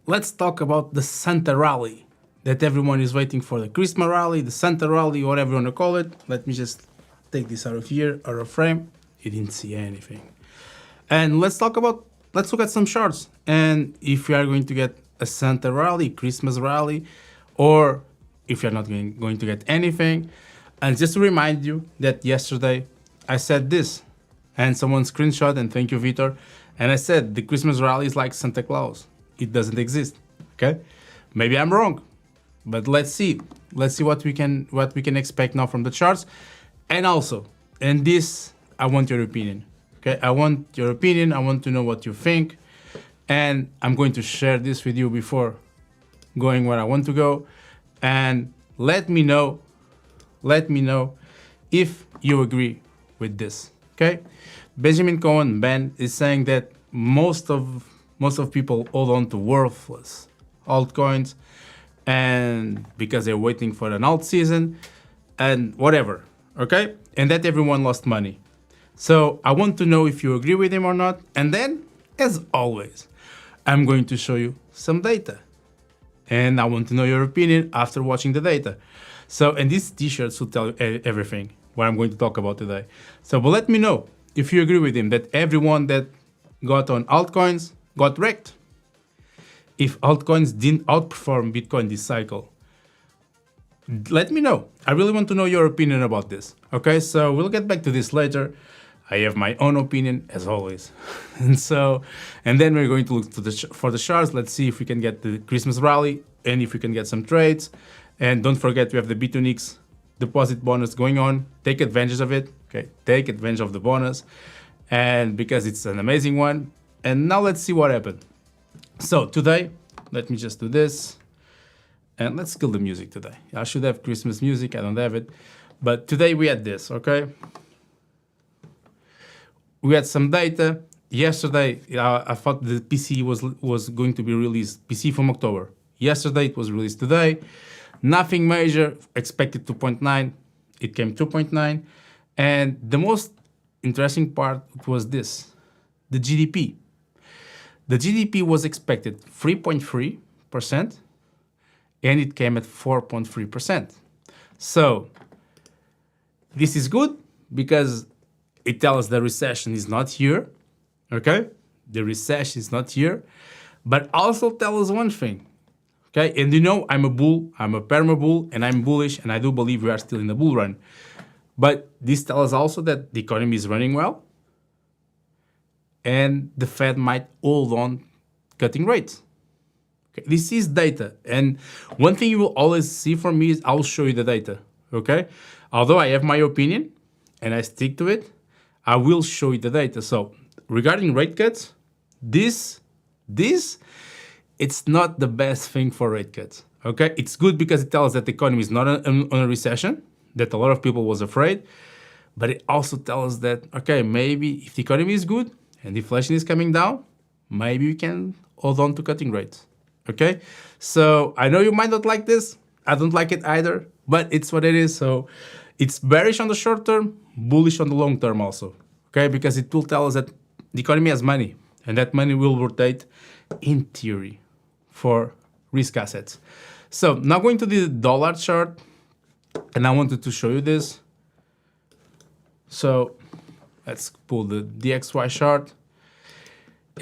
let's talk about the Santa rally that everyone is waiting for. The Christmas rally, the Santa rally, whatever you want to call it. Let me just take this out of here, out of frame. You didn't see anything. And let's look at some charts. And if we are going to get a Santa rally, Christmas rally, or if you're not going to get anything. And just to remind you that yesterday I said this, and someone screenshot, and thank you, Victor. And I said the Christmas rally is like Santa Claus. It doesn't exist. Okay, maybe I'm wrong, but let's see. Let's see what we can expect now from the charts. And also, and this, I want your opinion. Okay, I want your opinion. I want to know what you think, and I'm going to share this with you before going where I want to go. And let me know if you agree with this. Okay, Benjamin Cohen Ben is saying that most of people hold on to worthless altcoins, and because they're waiting for an alt season and whatever. Okay, and that everyone lost money. So I want to know if you agree with him or not. And then, as always, I'm going to show you some data. And I want to know your opinion after watching the data. So, and these t-shirts will tell you everything what I'm going to talk about today. So, but let me know if you agree with him that everyone that got on altcoins got wrecked. If altcoins didn't outperform Bitcoin this cycle. Let me know. I really want to know your opinion about this. Okay, so we'll get back to this later. I have my own opinion, as always. And then we're going to look for the charts. Let's see if we can get the Christmas rally and if we can get some trades. And don't forget, we have the B2Nix deposit bonus going on. Take advantage of it. Okay, take advantage of the bonus. And because it's an amazing one. And now let's see what happened. So today, let me just do this. And let's kill the music today. I should have Christmas music. I don't have it. But today we had this, okay? We had some data. Yesterday, I thought the PC was going to be released, PC from October. Yesterday, it was released today. Nothing major, expected 2.9. It came 2.9. And the most interesting part was this, the GDP. The GDP was expected 3.3%, and it came at 4.3%. So this is good because it tells us the recession is not here, okay? The recession is not here, but also tell us one thing, okay? And you know, I'm a bull, I'm a perma bull, and I'm bullish, and I do believe we are still in the bull run. But this tells us also that the economy is running well, and the Fed might hold on cutting rates. Okay? This is data, and one thing you will always see from me is I'll show you the data, okay? Although I have my opinion, and I stick to it, I will show you the data. So regarding rate cuts, this it's not the best thing for rate cuts. Okay, it's good because it tells us that the economy is not on a recession, that a lot of people was afraid, but it also tells us that, okay, maybe if the economy is good and inflation is coming down, maybe we can hold on to cutting rates. Okay, so I know you might not like this. I don't like it either, but it's what it is. So it's bearish on the short term, bullish on the long term also, okay? Because it will tell us that the economy has money, and that money will rotate, in theory, for risk assets. So now going to the dollar chart, and I wanted to show you this. So let's pull the DXY chart.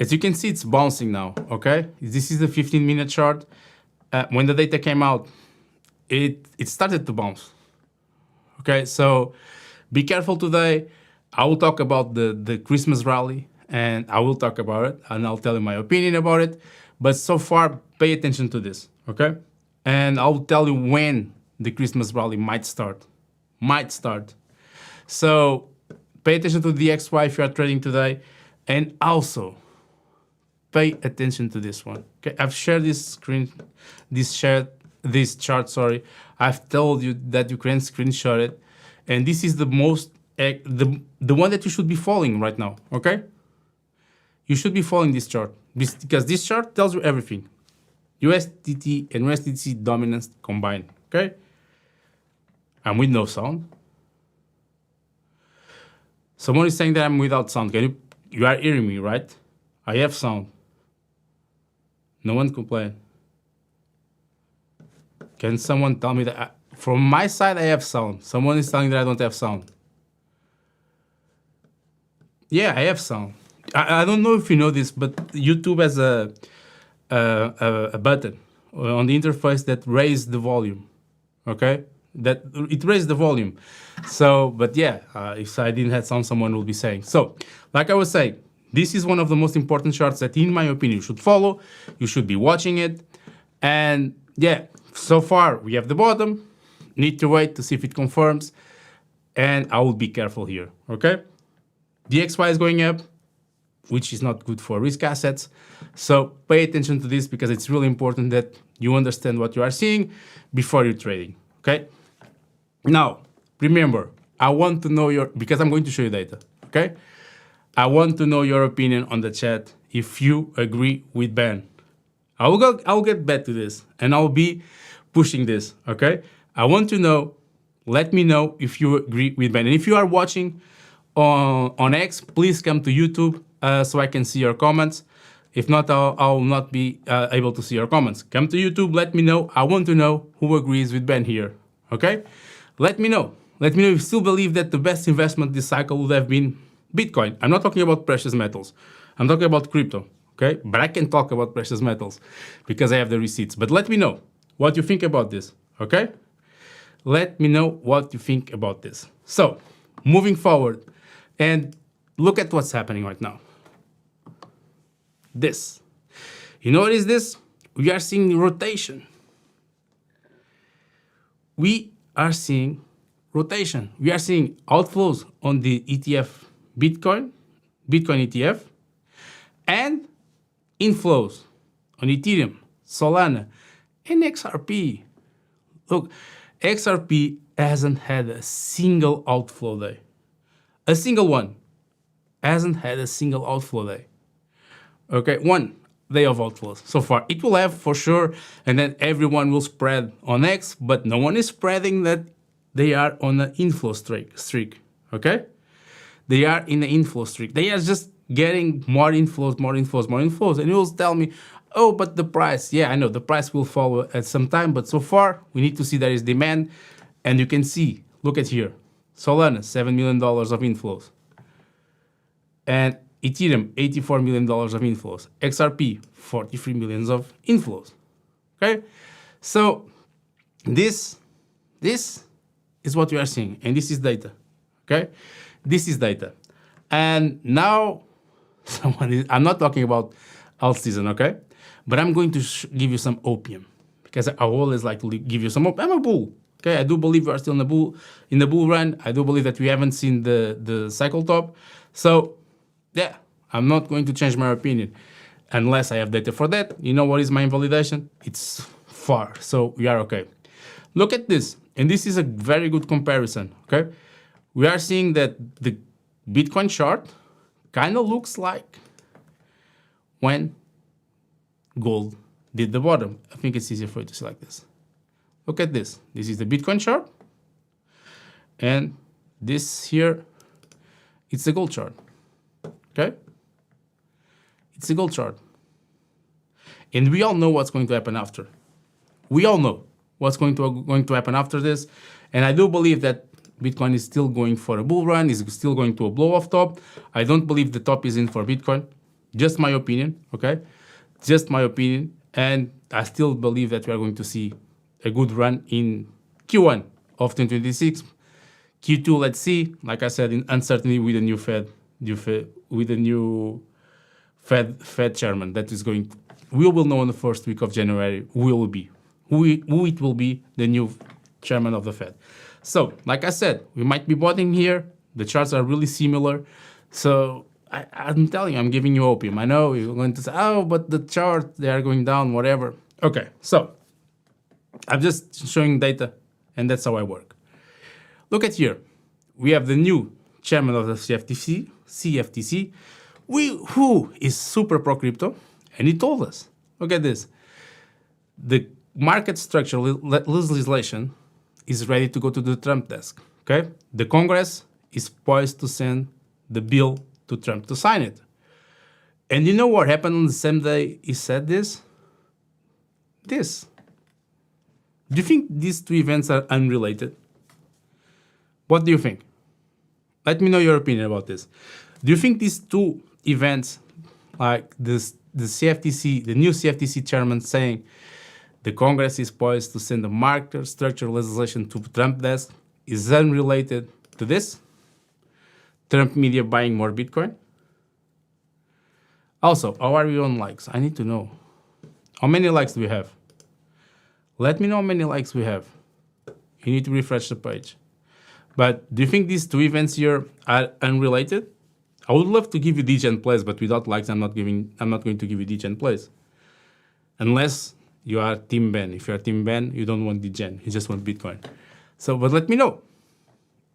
As you can see, it's bouncing now, okay? This is the 15-minute chart. When the data came out, it started to bounce. Okay, so be careful today. I will talk about the Christmas rally, and I will talk about it, and I'll tell you my opinion about it. But so far, pay attention to this, okay? And I'll tell you when the Christmas rally might start. Might start. So pay attention to the XY if you are trading today, and also pay attention to this one. Okay, I've shared this chart, sorry. I've told you that you can screenshot it, and this is the most the one that you should be following right now. Okay, you should be following this chart because this chart tells you everything. USDT and USDT dominance combined. Okay, I'm with no sound. Someone is saying that I'm without sound. You are hearing me, right? I have sound. No one complained. Can someone tell me that? From my side, I have sound. Someone is telling that I don't have sound. Yeah, I have sound. I don't know if you know this, but YouTube has a button on the interface that raises the volume. Okay, that it raised the volume. So, but yeah, if I didn't have sound, someone will be saying. So, like I was saying, this is one of the most important charts that, in my opinion, you should follow. You should be watching it. And yeah, so far we have the bottom. Need to wait to see if it confirms. And I will be careful here. Okay, DXY is going up, which is not good for risk assets. So pay attention to this because it's really important that you understand what you are seeing before you're trading, okay? Now, remember, I want to know because I'm going to show you data, okay? I want to know your opinion on the chat if you agree with Ben. I'll get back to this and I'll be pushing this, okay? I want to know, let me know if you agree with Ben. And if you are watching on X, please come to YouTube so I can see your comments. If not, I'll not be able to see your comments. Come to YouTube, let me know. I want to know who agrees with Ben here, okay? Let me know. Let me know if you still believe that the best investment this cycle would have been Bitcoin. I'm not talking about precious metals. I'm talking about crypto, okay? But I can talk about precious metals because I have the receipts. But let me know what you think about this, okay? Let me know what you think about this. So, moving forward, and look at what's happening right now. This. You know what is this? We are seeing rotation. We are seeing rotation. We are seeing outflows on the ETF Bitcoin ETF, and inflows on Ethereum, Solana, and XRP. Look, XRP hasn't had a single outflow day. A single one. Hasn't had a single outflow day. Okay, 1 day of outflows so far. It will have for sure, and then everyone will spread on X, but no one is spreading that they are on an inflow streak, okay? They are in an inflow streak. They are just getting more inflows, and you will tell me, oh, but the price, yeah, I know, the price will fall at some time, but so far, we need to see there is demand, and you can see, look at here, Solana, $7 million of inflows, and Ethereum, $84 million of inflows. XRP, $43 million of inflows. Okay? So this is what we are seeing. And this is data. Okay? This is data. And now, I'm not talking about alt season, okay? But I'm going to give you some opium. Because I always like to give you some opium. I'm a bull. Okay? I do believe we are still in the bull run. I do believe that we haven't seen the cycle top. So, yeah, I'm not going to change my opinion unless I have data for that. You know what is my invalidation? It's far, so we are okay. Look at this, and this is a very good comparison, okay? We are seeing that the Bitcoin chart kind of looks like when gold did the bottom. I think it's easier for you to see like this. Look at this. This is the Bitcoin chart, and this here, it's the gold chart. Okay? It's a gold chart. And we all know what's going to happen after. We all know what's going to happen after this. And I do believe that Bitcoin is still going for a bull run, is still going to a blow off top. I don't believe the top is in for Bitcoin. Just my opinion, okay? Just my opinion. And I still believe that we are going to see a good run in Q1 of 2026. Q2, let's see. Like I said, in uncertainty with the new with the new Fed chairman that is going, we will know in the first week of January who it will be the new chairman of the Fed. So, like I said, we might be bottoming here. The charts are really similar. So, I'm telling you, I'm giving you opium. I know you're going to say, oh, but the chart, they are going down, whatever. Okay, so, I'm just showing data, and that's how I work. Look at here. We have the new chairman of the CFTC, who is super pro-crypto, and he told us, look at this, the market structure legislation is ready to go to the Trump desk, okay? The Congress is poised to send the bill to Trump to sign it. And you know what happened on the same day he said this? this. Do you think these two events are unrelated? What do you think? Let me know your opinion about this. Do you think these two events, like this, the CFTC, the new CFTC chairman saying the Congress is poised to send a market structure legislation to Trump desk, is unrelated to this? Trump media buying more Bitcoin? Also, how are we on likes? I need to know. How many likes do we have? Let me know how many likes we have. You need to refresh the page. But do you think these two events here are unrelated? I would love to give you degen plays, but without likes, I'm not going to give you degen plays. Unless you are Team Ben. If you are Team Ben, you don't want degen. You just want Bitcoin. So, but let me know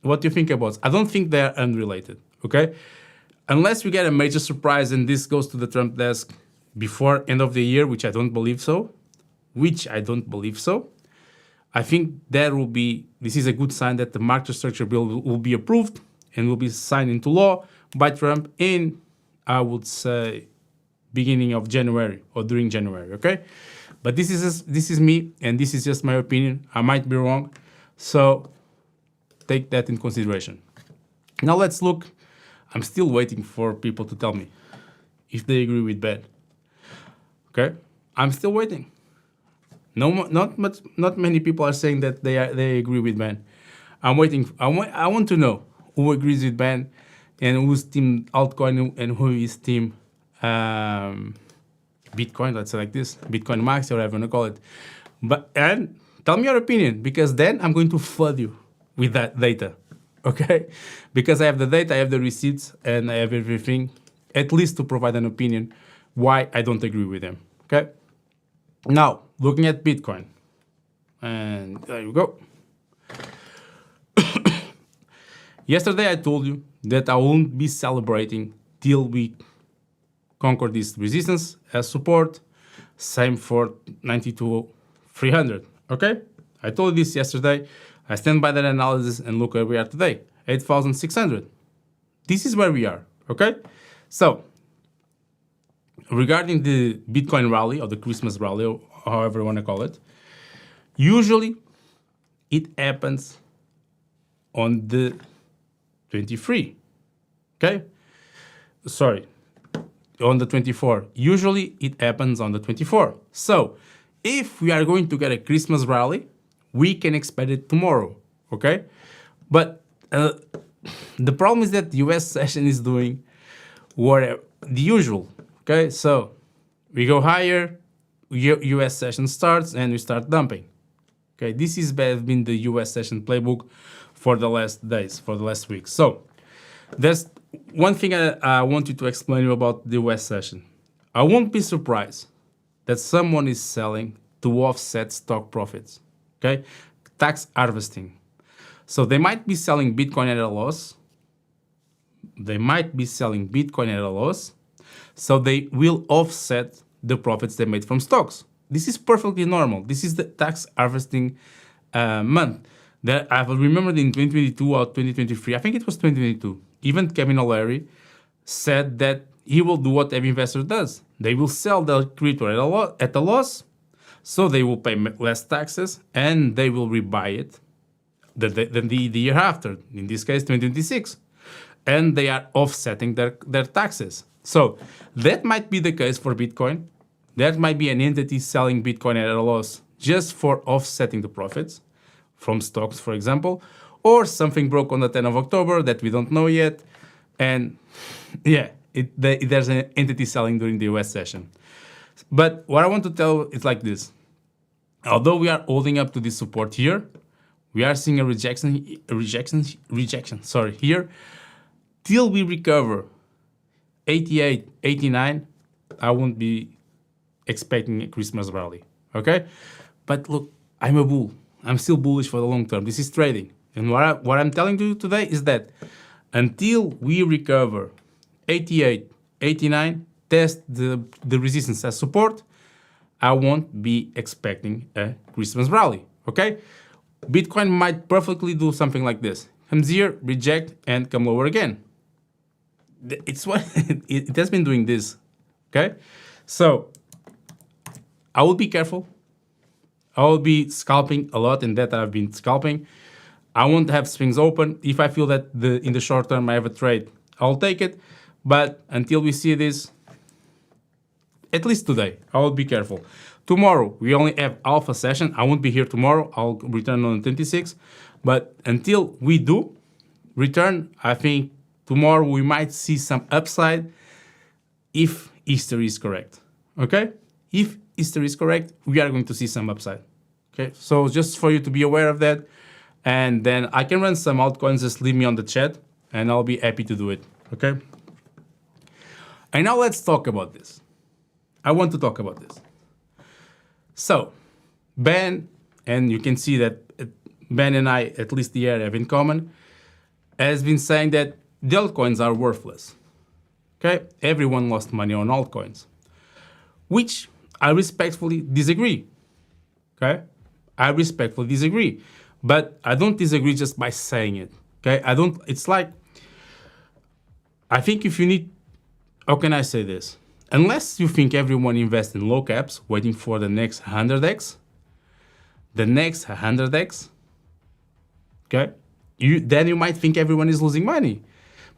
what you think about it. I don't think they are unrelated, okay? Unless we get a major surprise and this goes to the Trump desk before end of the year, which I don't believe so, I think this is a good sign that the market structure bill will be approved and will be signed into law by Trump in, I would say, beginning of January or during January, okay? But this is me, and this is just my opinion. I might be wrong, so take that in consideration. Now let's look. I'm still waiting for people to tell me if they agree with Ben. Okay, I'm still waiting. No, not many people are saying that they agree with Ben. I'm waiting. I want to know who agrees with Ben and who's team altcoin and who is team Bitcoin. Let's say like this, Bitcoin Max or whatever you want to call it. And tell me your opinion, because then I'm going to flood you with that data. Okay, because I have the data, I have the receipts, and I have everything, at least to provide an opinion why I don't agree with them. Okay. Now, looking at Bitcoin, and there you go. Yesterday, I told you that I won't be celebrating till we conquer this resistance as support. Same for 92,300. Okay, I told you this yesterday. I stand by that analysis and look where we are today, 8,600. This is where we are. Okay, so regarding the Bitcoin rally or the Christmas rally, or however you want to call it, usually it happens on the 23. Okay, sorry, on the 24. Usually it happens on the 24. So if we are going to get a Christmas rally, we can expect it tomorrow. Okay, but the problem is that the US session is doing whatever the usual. Okay, so we go higher, US session starts, and we start dumping. Okay, this has been the US session playbook for the last days, for the last weeks. So there's one thing I want you to explain you about the US session. I won't be surprised that someone is selling to offset stock profits. Okay, tax harvesting. So they might be selling Bitcoin at a loss. So they will offset the profits they made from stocks. This is perfectly normal. This is the tax harvesting month. That I remembered in 2022 or 2023, I think it was 2022, even Kevin O'Leary said that he will do what every investor does. They will sell their crypto at a loss, so they will pay less taxes and they will rebuy it the year after, in this case 2026. And they are offsetting their taxes. So that might be the case for Bitcoin. That might be an entity selling Bitcoin at a loss just for offsetting the profits from stocks, for example, or something broke on the 10th of October that we don't know yet. And yeah, there's an entity selling during the US session. But what I want to tell is like this. Although we are holding up to this support here, we are seeing a rejection here. Till we recover 88, 89, I won't be expecting a Christmas rally, okay? But look, I'm a bull. I'm still bullish for the long term. This is trading. And what I'm telling you today is that until we recover 88, 89, test the resistance as support, I won't be expecting a Christmas rally, okay? Bitcoin might perfectly do something like this. Comes here, reject, and come lower again. It's what it has been doing this, okay? So I will be careful. I will be scalping a lot, and that I've been scalping. I won't have swings open. If I feel that in the short term I have a trade, I'll take it. But until we see this, at least today, I will be careful. Tomorrow, we only have alpha session. I won't be here tomorrow. I'll return on the 26th. But until we do return, I think tomorrow we might see some upside if history is correct. Okay? If history is correct, we are going to see some upside. Okay? So just for you to be aware of that. And then I can run some altcoins. Just leave me on the chat and I'll be happy to do it. Okay? And now let's talk about this. I want to talk about this. So, Ben, and you can see that Ben and I, at least here, have in common, has been saying that the altcoins are worthless. Okay? Everyone lost money on altcoins, which I respectfully disagree. Okay? I respectfully disagree. But I don't disagree just by saying it. Okay? It's like, I think if you need, how can I say this? Unless you think everyone invests in low caps, waiting for the next 100x, okay, then you might think everyone is losing money.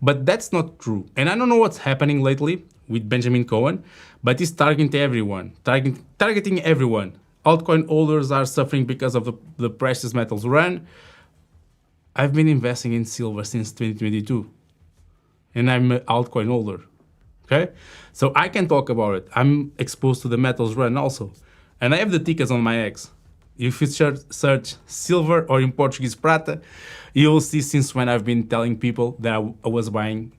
But that's not true. And I don't know what's happening lately with Benjamin Cohen, but he's targeting everyone. Targeting everyone. Altcoin holders are suffering because of the precious metals run. I've been investing in silver since 2022, and I'm an altcoin holder. Okay, so I can talk about it. I'm exposed to the metals run also. And I have the tickets on my X. If you search silver or in Portuguese prata, you will see since when I've been telling people that I was buying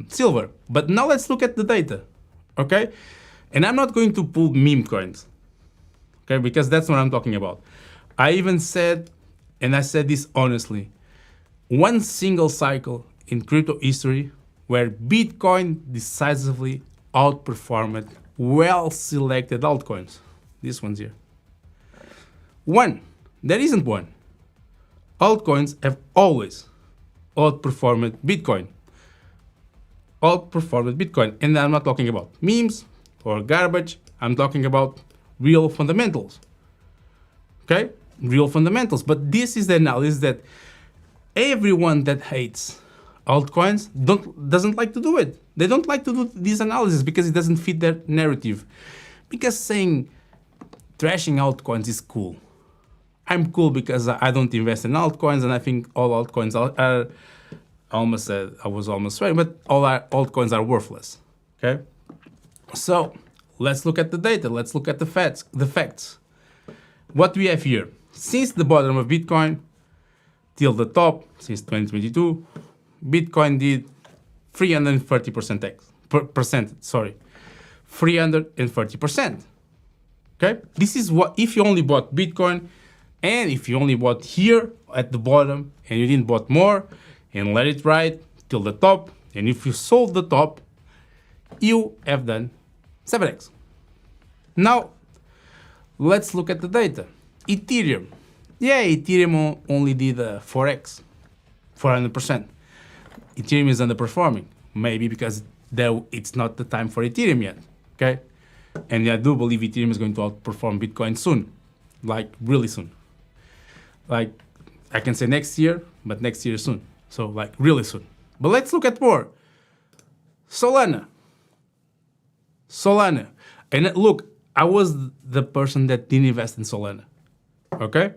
silver. But now let's look at the data, okay? And I'm not going to pull meme coins, okay? Because that's what I'm talking about. I even said, and I said this honestly, one single cycle in crypto history where Bitcoin decisively outperformed well-selected altcoins. These ones here. One. There isn't one. Altcoins have always outperformed Bitcoin. Outperformed Bitcoin. And I'm not talking about memes or garbage. I'm talking about real fundamentals. Okay? Real fundamentals. But this is the analysis that everyone that hates altcoins doesn't like to do it. They don't like to do this analysis because it doesn't fit their narrative. Because saying trashing altcoins is cool. I'm cool because I don't invest in altcoins, and I think all altcoins are almost, I was almost right, but all our altcoins are worthless. Okay? So let's look at the data. Let's look at the facts. What we have here, since the bottom of Bitcoin till the top, since 2022, Bitcoin did 330%. 330%. Okay? This is what, if you only bought Bitcoin, and if you only bought here at the bottom, and you didn't bought more, and let it ride till the top, and if you sold the top, you have done 7x. Now, let's look at the data. Ethereum. Yeah, Ethereum only did 4x, 400%. Ethereum is underperforming, maybe because it's not the time for Ethereum yet, okay? And I do believe Ethereum is going to outperform Bitcoin soon, like really soon. Like, I can say next year, but next year soon. So like really soon. But let's look at more. Solana. And look, I was the person that didn't invest in Solana, okay?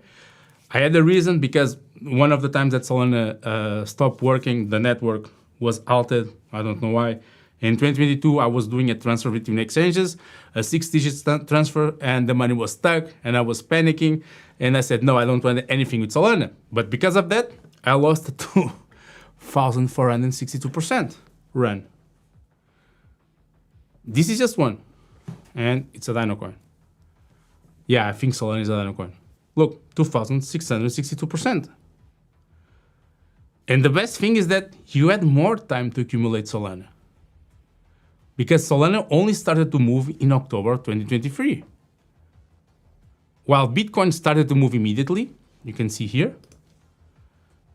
I had a reason because one of the times that Solana stopped working, the network was halted. I don't know why. In 2022, I was doing a transfer between exchanges, a 6-digit transfer, and the money was stuck, and I was panicking. And I said, no, I don't want anything with Solana. But because of that, I lost a 2,462% run. This is just one, and it's a Dino coin. Yeah, I think Solana is a Dino coin. Look, 2,662%. And the best thing is that you had more time to accumulate Solana, because Solana only started to move in October 2023. While Bitcoin started to move immediately, you can see here,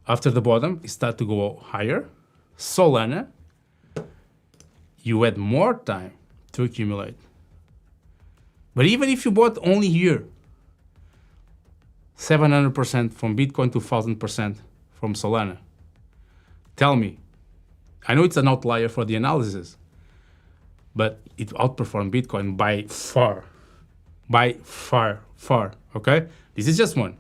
after the bottom, it started to go higher. Solana, you had more time to accumulate. But even if you bought only here, 700% from Bitcoin to 1,000% from Solana. Tell me, I know it's an outlier for the analysis, but it outperformed Bitcoin by far. By far, okay? This is just one.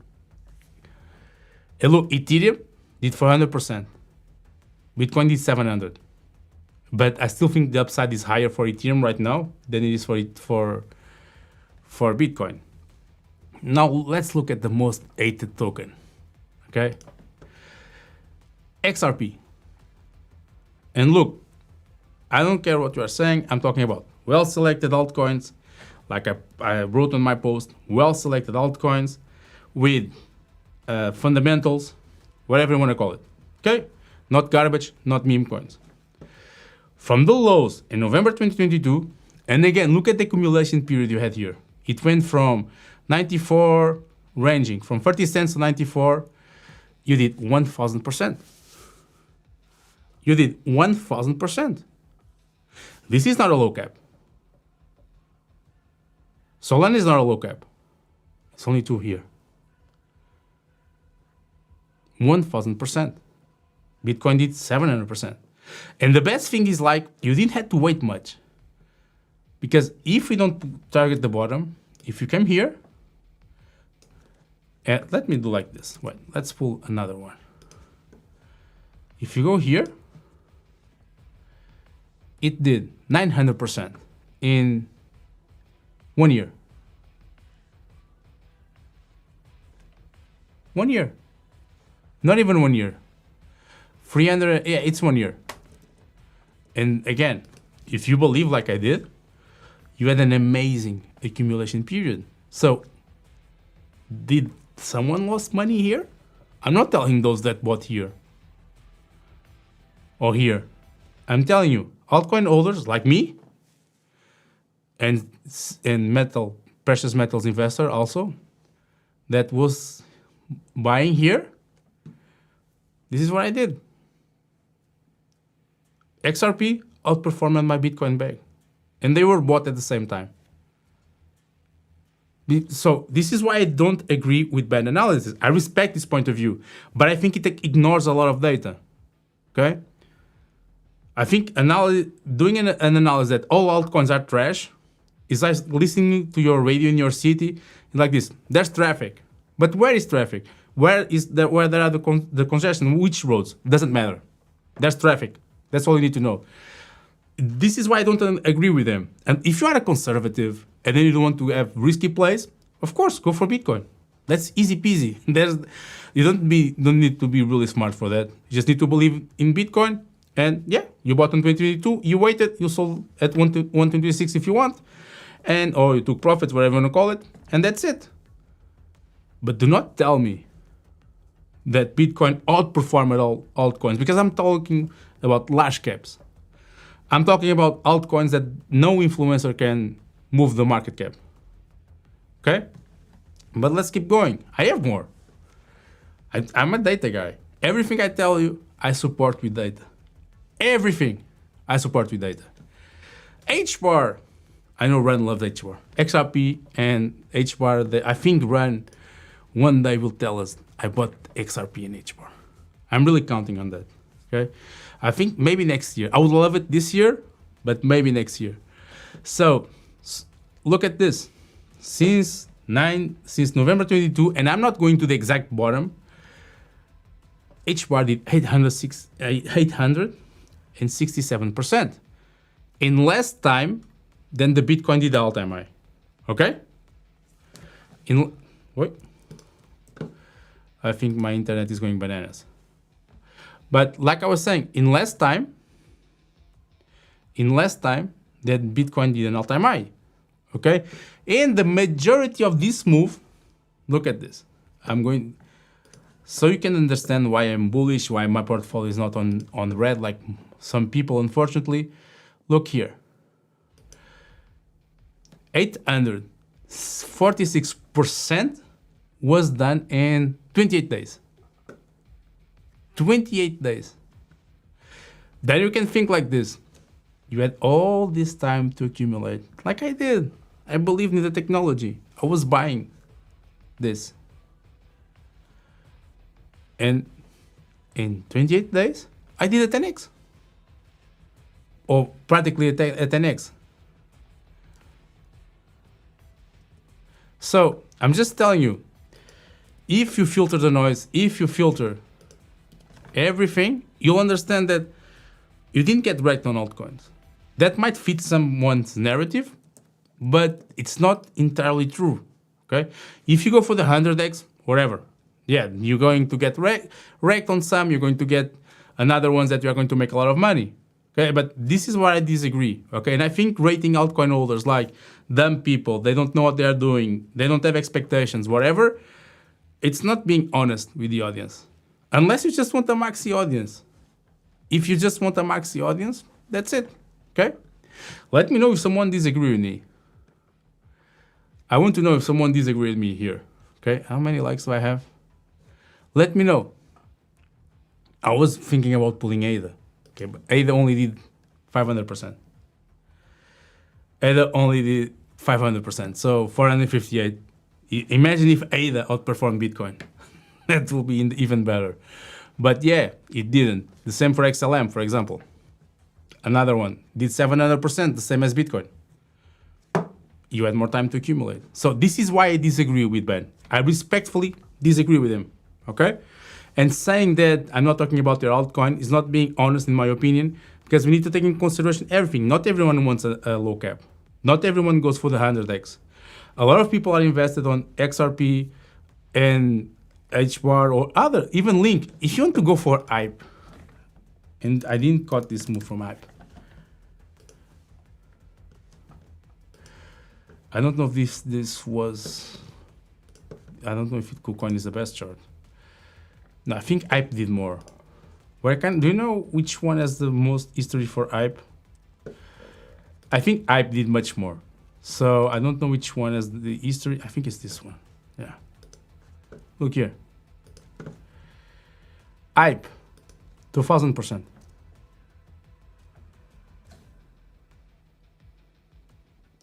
And look, Ethereum did 400%. Bitcoin did 700. But I still think the upside is higher for Ethereum right now than it is for Bitcoin. Now let's look at the most hated token, okay? XRP. And look, I don't care what you are saying. I'm talking about well-selected altcoins, like I wrote on my post, well-selected altcoins with fundamentals, whatever you want to call it, okay? Not garbage, not meme coins. From the lows in November 2022, and again, look at the accumulation period you had here. It went from 94, ranging from 30 cents to 94, you did 1,000%. You did 1,000%. This is not a low cap. Solana is not a low cap. It's only 2 here. 1,000%. Bitcoin did 700%. And the best thing is, like, you didn't have to wait much. Because if we don't target the bottom, if you come here, and let me do like this. Wait, let's pull another one. If you go here, it did 900% in 1 year. 1 year. Not even 1 year. 300, yeah, it's 1 year. And again, if you believe like I did, you had an amazing accumulation period. So did someone lost money here? I'm not telling those that bought here or here. I'm telling you, altcoin holders like me and precious metals investor also that was buying here, this is what I did. XRP outperformed my Bitcoin bag. And they were bought at the same time. So this is why I don't agree with band analysis. I respect this point of view, but I think it ignores a lot of data. Okay? I think doing an analysis that all altcoins are trash is like listening to your radio in your city like this. There's traffic. But where is traffic? Where there are the congestion? Which roads? Doesn't matter. There's traffic. That's all you need to know. This is why I don't agree with them. And if you are a conservative and then you don't want to have risky plays, of course, go for Bitcoin. That's easy peasy. You don't need to be really smart for that. You just need to believe in Bitcoin. And yeah, you bought in 2022, you waited, you sold at 126 if you want, or you took profits, whatever you want to call it, and that's it. But do not tell me that Bitcoin outperformed all altcoins, because I'm talking about large caps. I'm talking about altcoins that no influencer can move the market cap. Okay? But let's keep going. I have more. I'm a data guy. Everything I tell you, I support with data. Everything I support with data. HBAR, I know Run loves HBAR. XRP and HBAR, I think Run one day will tell us I bought XRP and HBAR. I'm really counting on that. Okay? I think maybe next year. I would love it this year, but maybe next year. So look at this. Since November 22, and I'm not going to the exact bottom, HBAR did 867% in less time than the Bitcoin did all-time high. Okay? Wait. I think my internet is going bananas. But like I was saying, in less time, that Bitcoin did an all-time high. Okay? And the majority of this move, look at this. So you can understand why I'm bullish, why my portfolio is not on red like some people, unfortunately. Look here. 846% was done in 28 days. 28 days. Then you can think like this. You had all this time to accumulate, like I did. I believed in the technology. I was buying this. And in 28 days, I did a 10x. Or practically a 10x. So I'm just telling you, if you filter the noise, if you filter everything, you'll understand that you didn't get wrecked on altcoins. That might fit someone's narrative, but it's not entirely true, okay? If you go for the 100x, whatever, yeah, you're going to get wrecked on some, you're going to get another ones that you're going to make a lot of money, okay? But this is where I disagree, okay? And I think rating altcoin holders like dumb people, they don't know what they're doing, they don't have expectations, whatever, it's not being honest with the audience. Unless you just want a maxi audience. If you just want a maxi audience, that's it, okay? Let me know if someone disagrees with me. I want to know if someone disagrees with me here, okay? How many likes do I have? Let me know. I was thinking about pulling 𝗍𝗲, okay, but 𝗍𝗲 only did 500%. 𝗍𝗲 only did 500%, so 458. Imagine if 𝗍𝗲 outperformed Bitcoin. That will be even better. But yeah, it didn't. The same for XLM, for example. Another one did 700%, the same as Bitcoin. You had more time to accumulate. So this is why I disagree with Ben. I respectfully disagree with him, okay? And saying that I'm not talking about your altcoin is not being honest in my opinion, because we need to take into consideration everything. Not everyone wants a low cap. Not everyone goes for the 100x. A lot of people are invested on XRP and HBAR or other, even Link. If you want to go for 𝗙𝗃, and I didn't cut this move from 𝗙𝗃. I don't know if this was, I don't know if KuCoin is the best chart. No, I think 𝗙𝗃 did more. Do you know which one has the most history for 𝗙𝗃? I think 𝗙𝗃 did much more. So I don't know which one has the history. I think it's this one. Yeah. Look here. 𝗙𝗃, 2000%.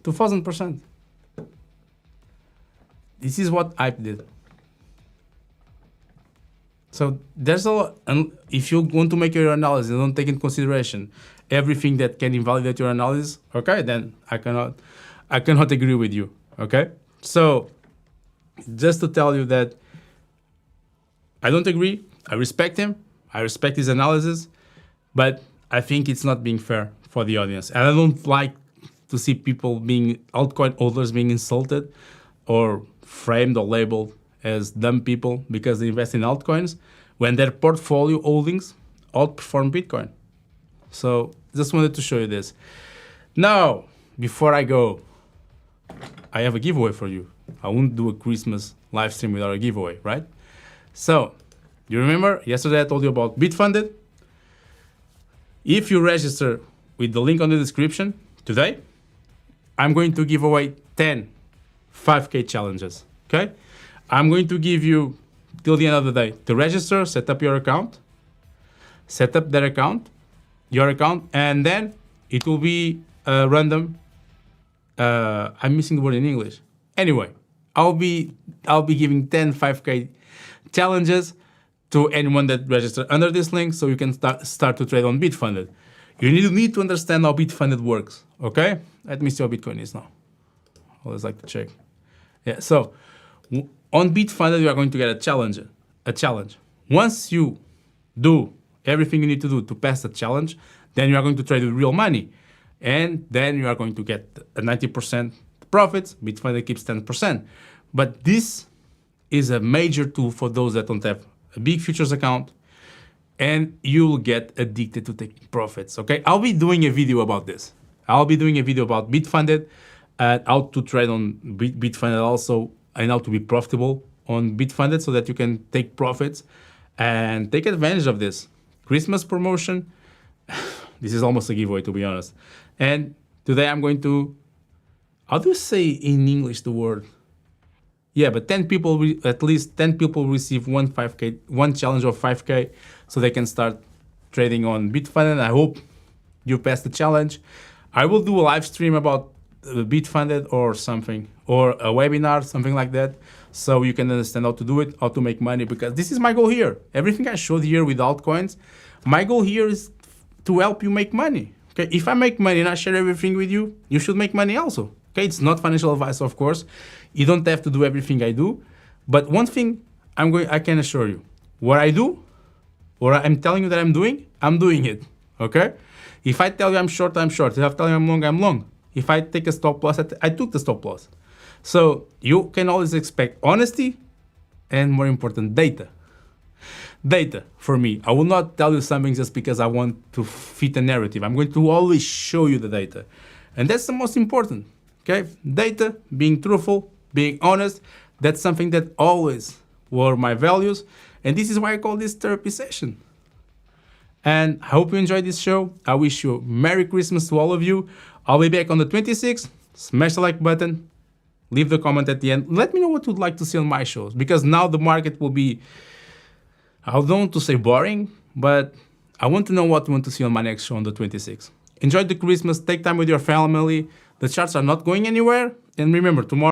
2000%. This is what 𝗙𝗃 did. So there's a lot, and if you want to make your analysis and don't take into consideration everything that can invalidate your analysis, okay, then I cannot agree with you, okay? So just to tell you that I don't agree, I respect him, I respect his analysis, but I think it's not being fair for the audience. And I don't like to see people altcoin holders being insulted or framed or labeled as dumb people because they invest in altcoins when their portfolio holdings outperform Bitcoin. So just wanted to show you this. Now, before I go, I have a giveaway for you. I won't do a Christmas live stream without a giveaway, right? So, you remember yesterday I told you about BitFunded? If you register with the link on the description today, I'm going to give away 10 5K challenges, okay? I'm going to give you till the end of the day to register, set up your account, set up their account, your account, and then it will be random. I'm missing the word in English. Anyway, I'll be giving 10 5K challenges to anyone that registers under this link, so you can start to trade on BitFunded. You need to understand how BitFunded works, okay? Let me see how Bitcoin is now. I always like to check. Yeah, so on BitFunded, you are going to get a challenge. Once you do everything you need to do to pass the challenge, then you are going to trade with real money. And then you are going to get a 90% profits. BitFunded keeps 10%. But this is a major tool for those that don't have a big futures account, and you will get addicted to taking profits, okay? I'll be doing a video about this. I'll be doing a video about BitFunded, how to trade on BitFunded also, and how to be profitable on BitFunded so that you can take profits and take advantage of this Christmas promotion. This is almost a giveaway, to be honest. And today I'm going to, how do you say in English the word? Yeah, but 10 people, at least 10 people receive one challenge of 5K so they can start trading on BitFunded. I hope you pass the challenge. I will do a live stream about BitFunded or something, or a webinar, something like that, so you can understand how to do it, how to make money, because this is my goal here. Everything I showed here with altcoins, my goal here is to help you make money. Okay, if I make money and I share everything with you, you should make money also. Okay, it's not financial advice, of course. You don't have to do everything I do, but one thing I can assure you, what I do, what I'm telling you that I'm doing it. Okay, if I tell you I'm short, I'm short. If I tell you I'm long, I'm long. If I take a stop loss, I took the stop loss. So you can always expect honesty and, more important, data. Data for me. I will not tell you something just because I want to fit a narrative. I'm going to always show you the data. And that's the most important. Okay? Data, being truthful, being honest, that's something that always were my values. And this is why I call this therapy session. And I hope you enjoyed this show. I wish you Merry Christmas to all of you. I'll be back on the 26th. Smash the like button. Leave the comment at the end. Let me know what you'd like to see on my shows, because now the market will be, I don't want to say boring, but I want to know what you want to see on my next show on the 26th. Enjoy the Christmas. Take time with your family. The charts are not going anywhere. And remember, tomorrow